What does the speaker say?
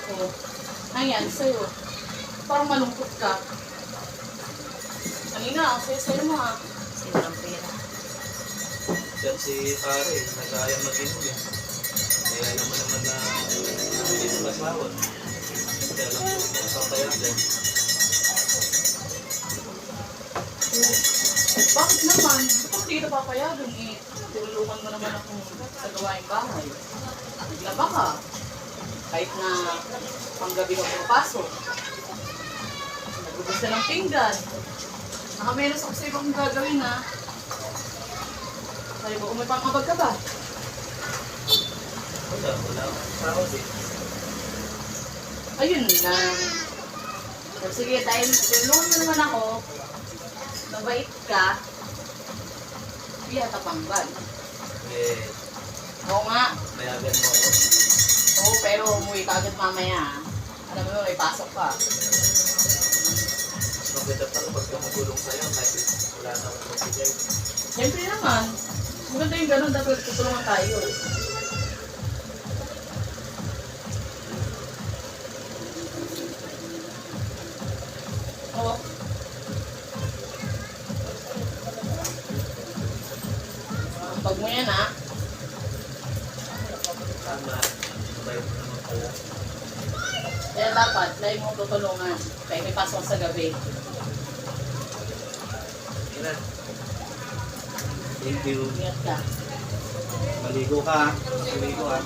ko. Ayan, sa'yo. Parang malungkot ka. Kanina, ang saya-saya mo ha. Sino ng pera? Diyan si pare, nag-aayang mag-inom eh. Kaya naman na dito masawad. Kaya lang po kung saan kaya dyan. Bakit naman? Bakit hindi kita papayagan eh? Tulungan mo naman ako sa gawaing bahay. Naglaba ka. Kahit na panggabi ka pumapasok. Nagbubos ka ng pinggan. Nakamenos ako sa ibang gagawin ha. Kaya ba may pangabag ka ba? Wala akong sahod eh. Ayun lang. So, sige, dahil tulungan mo naman ako, mabait ka, biyata panggal. Eh, Oo nga. mayagan mo ako. Oo, pero umuwi ka agad mamaya. Alam mo, may pasok ka. Maganda pa pag tumutulong sa'yo kahit wala na akong magbigay. Siyempre naman, maganda yung ganun, dapat tutulungan tayo. Oo. Pag mo yan ha. Tama, mabait mo naman pala. Kaya dapat, dahil mo tutulungan. Kaya may pasok sa gabi. Ina. Thank you. Ingat ka. Maligo ka. Maligo ka.